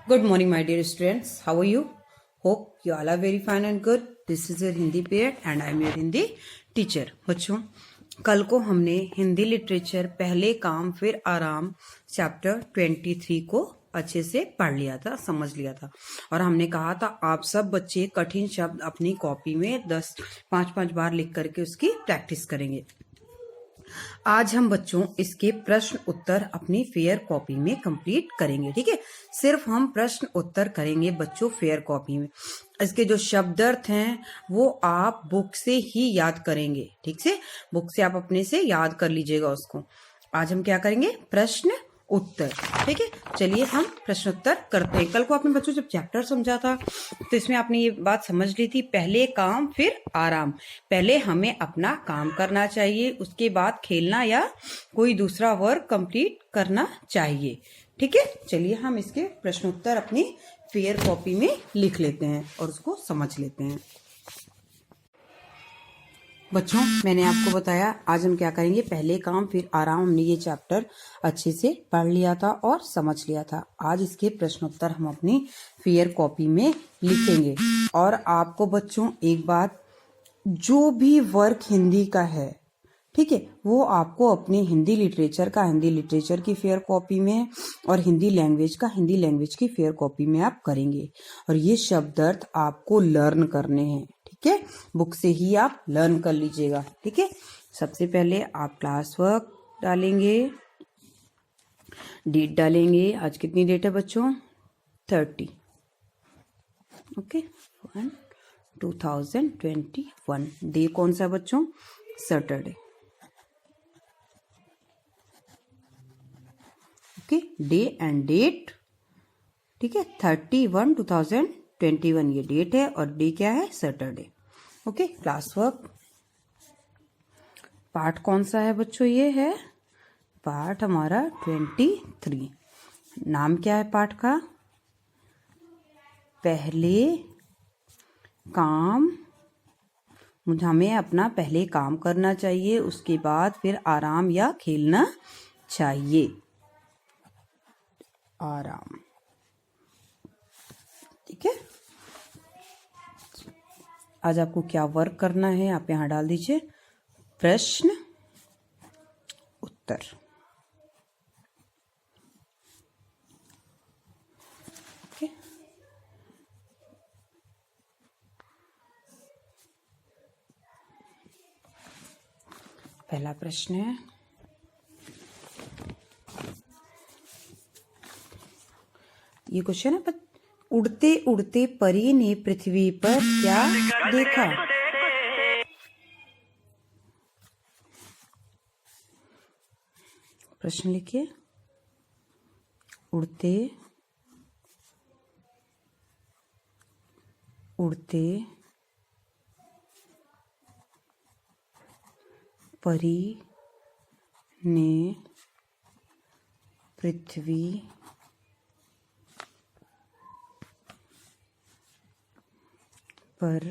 Good morning, my dear students. How are you? Hope you all are very fine and good. This is your Hindi period and I am your Hindi teacher. बच्चों, कल को हमने Hindi literature पहले काम फिर आराम chapter 23 को अच्छे से पढ़ लिया था, समझ लिया था और हमने कहा था आप सब बच्चे कठिन शब्द अपनी कॉपी में 5-5 बार लिख करके उसकी प्रैक्टिस करेंगे। आज हम बच्चों इसके प्रश्न उत्तर अपनी फेयर कॉपी में कंप्लीट करेंगे। ठीक है, सिर्फ हम प्रश्न उत्तर करेंगे बच्चों फेयर कॉपी में। इसके जो शब्दार्थ हैं वो आप बुक से ही याद करेंगे। ठीक से बुक से आप अपने से याद कर लीजिएगा उसको। आज हम क्या करेंगे, प्रश्न उत्तर। ठीक है, चलिए हम प्रश्न उत्तर करते हैं। कल को आपने बच्चों जब चैप्टर समझा था तो इसमें आपने ये बात समझ ली थी, पहले काम फिर आराम। पहले हमें अपना काम करना चाहिए, उसके बाद खेलना या कोई दूसरा वर्क कंप्लीट करना चाहिए। ठीक है, चलिए हम इसके प्रश्न उत्तर अपनी फेयर कॉपी में लिख लेते हैं और उसको समझ लेते हैं। बच्चों, मैंने आपको बताया आज हम क्या करेंगे, पहले काम फिर आराम। हमने ये चैप्टर अच्छे से पढ़ लिया था और समझ लिया था। आज इसके प्रश्नोत्तर हम अपनी फेयर कॉपी में लिखेंगे। और आपको बच्चों एक बात, जो भी वर्क हिंदी का है, ठीक है, वो आपको अपने हिंदी लिटरेचर का हिंदी लिटरेचर की फेयर कॉपी में और हिंदी लैंग्वेज का हिंदी लैंग्वेज की फेयर कॉपी में आप करेंगे। और ये शब्दार्थ आपको लर्न करने हैं। ठीक है, बुक से ही आप लर्न कर लीजिएगा। ठीक है, सबसे पहले आप क्लास वर्क डालेंगे, डेट डालेंगे। आज कितनी डेट है बच्चों, 30 ओके 2021। डे कौन सा बच्चों, Saturday. Okay, day and date. ठीक है, 31/2021 ये डेट है और डे क्या है, Saturday. Okay, class work. Part कौन सा है बच्चों, ये है पार्ट हमारा 23। नाम क्या है पार्ट का, पहले काम। हमें अपना पहले काम करना चाहिए, उसके बाद फिर आराम या खेलना चाहिए। आराम। ठीक है, आज आपको क्या वर्क करना है आप यहां डाल दीजिए, प्रश्न उत्तर। ओके, पहला प्रश्न है, ये क्वेश्चन है, उड़ते उड़ते परी ने पृथ्वी पर क्या देखा। प्रश्न लिखिए, उड़ते उड़ते परी ने पृथ्वी पर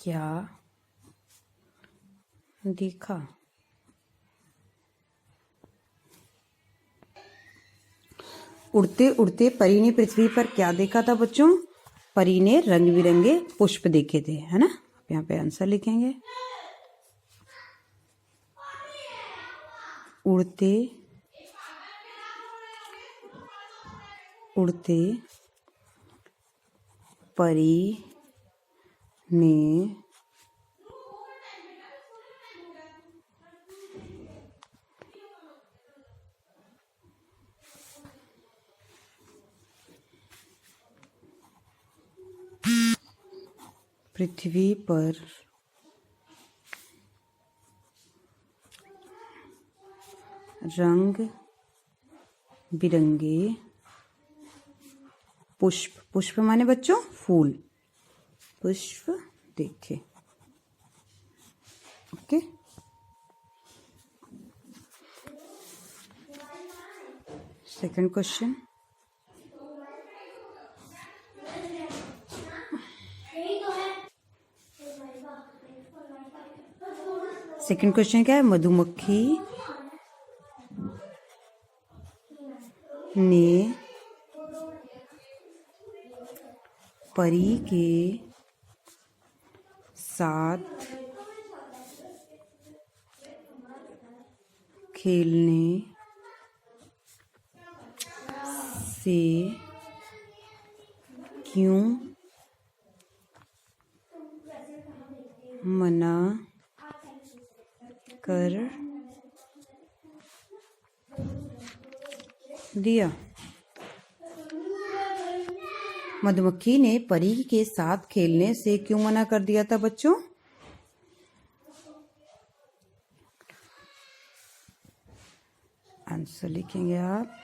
क्या देखा। उड़ते उड़ते परी ने पृथ्वी पर क्या देखा था बच्चों, परी ने रंग बिरंगे पुष्प देखे थे, है ना। आप यहाँ पे आंसर लिखेंगे, उड़ते उड़ते परी ने पृथ्वी पर रंग बिरंगे पुष्प, पुष्प माने बच्चों फूल, पुष्प देखे। Okay, second question, second question क्या है, मधुमक्खी ने परी के साथ खेलने से क्यों मना कर दिया? मधुमक्खी ने परी के साथ खेलने से क्यों मना कर दिया था बच्चों? आंसर लिखेंगे आप।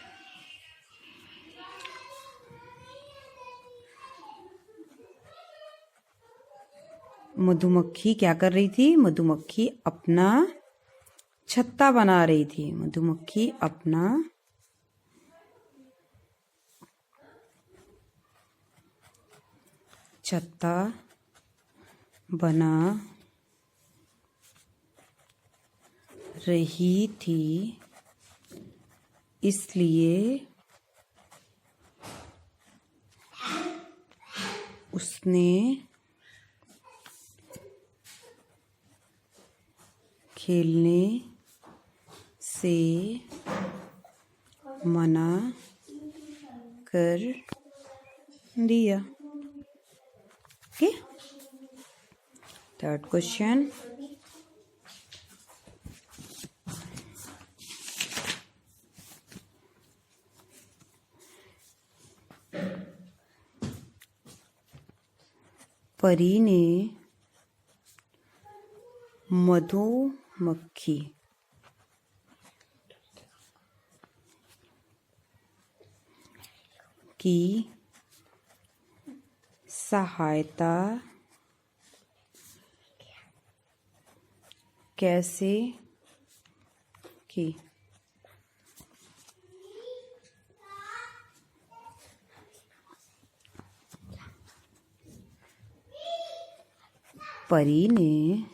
मधुमक्खी क्या कर रही थी? मधुमक्खी अपना छत्ता बना रही थी। मधुमक्खी अपना छत्ता बना रही थी, इसलिए उसने खेलने से मना कर दिया। Okay, third question. परी ने मधुमक्खी की सहायता कैसे की? परी ने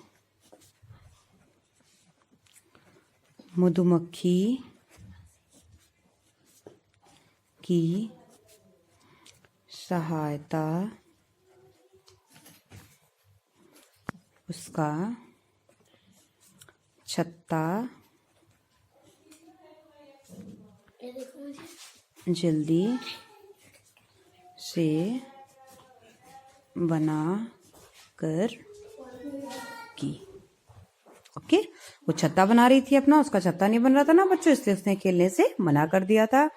मधुमक्खी की सहायता उसका छत्ता जल्दी से बना कर की। ओके, वो छत्ता बना रही थी अपना, उसका छत्ता नहीं बन रहा था ना बच्चों, इसलिए उसने खेलने से मना कर दिया था।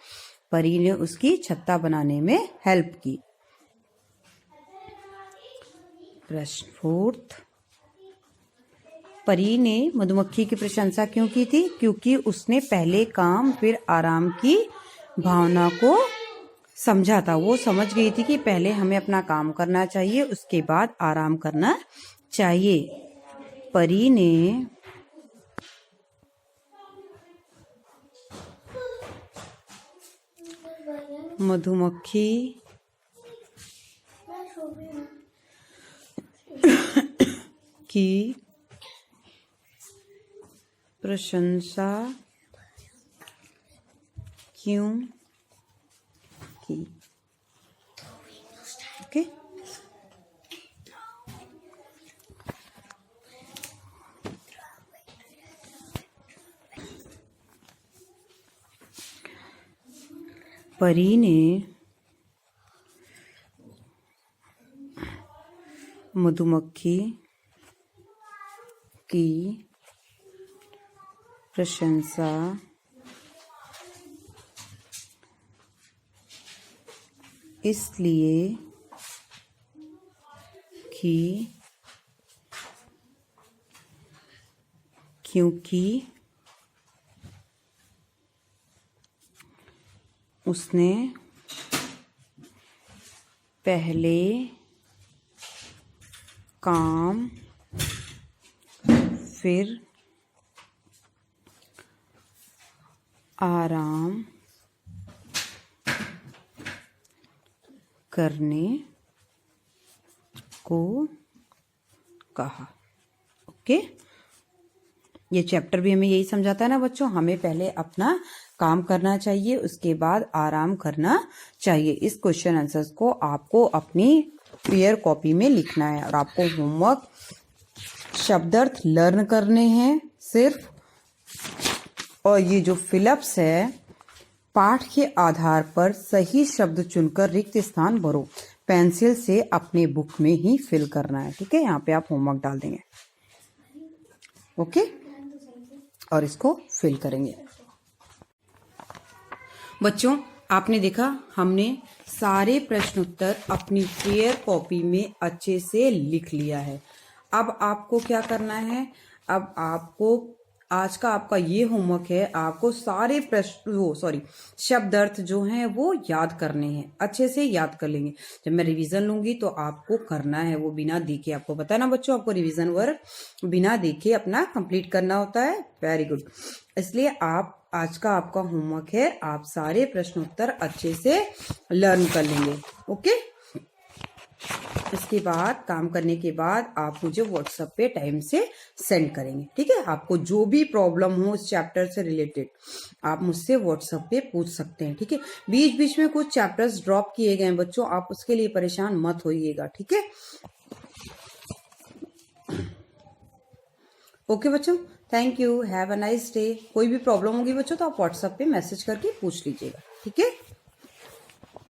परी ने उसकी छत्ता बनाने में हेल्प की। प्रश्न फोर्थ। परी ने मधुमक्खी की प्रशंसा क्यों की थी? क्योंकि उसने पहले काम फिर आराम की भावना को समझा था। वो समझ गई थी कि पहले हमें अपना काम करना चाहिए, उसके बाद आराम करना चाहिए। परी ने मधुमक्खी की प्रशंसा क्यों की? ओके, परी ने मधुमक्खी की प्रशंसा इसलिए की क्योंकि उसने पहले काम फिर आराम करने को कहा। ओके, ये चैप्टर भी हमें यही समझाता है ना बच्चों, हमें पहले अपना काम करना चाहिए, उसके बाद आराम करना चाहिए। इस क्वेश्चन आंसर्स को आपको अपनी पेयर कॉपी में लिखना है और आपको होमवर्क शब्दार्थ लर्न करने हैं सिर्फ। और ये जो फिलअप्स है, पाठ के आधार पर सही शब्द चुनकर रिक्त स्थान भरो। पेंसिल से अपने बुक में ही फिल करना है, ठीक है। यहाँ पे आप होमवर्क डाल देंगे, ओके, और इसको फिल करेंगे। बच्चों, आपने देखा हमने सारे प्रश्न उत्तर अपनी पेयर कॉपी में अच्छे से लिख लिया है। अब आपको क्या करना है, अब आपको आज का आपका ये होमवर्क है, आपको सारे प्रश्न शब्द अर्थ जो हैं वो याद करने हैं, अच्छे से याद कर लेंगे। जब मैं रिवीजन लूंगी तो आपको करना है वो बिना देखे। आपको पता है ना बच्चों, आपको रिवीजन वर्क बिना देखे अपना कंप्लीट करना होता है। Very good. इसलिए आप आज का आपका होमवर्क है, आप सारे प्रश्न उत्तर अच्छे से लर्न कर लेंगे, ओके। इसके बाद काम करने के बाद आप मुझे व्हाट्सएप पे टाइम से सेंड करेंगे, ठीक है। आपको जो भी प्रॉब्लम हो इस चैप्टर से रिलेटेड आप मुझसे व्हाट्सएप पे पूछ सकते हैं, ठीक है। बीच बीच में कुछ चैप्टर्स ड्रॉप किए गए हैं बच्चों, आप उसके लिए परेशान मत होइएगा, ठीक है। ओके बच्चों, thank you, have a nice day. कोई भी प्रॉब्लम होगी बच्चों तो आप व्हाट्सएप पे मैसेज करके पूछ लीजिएगा, ठीक है।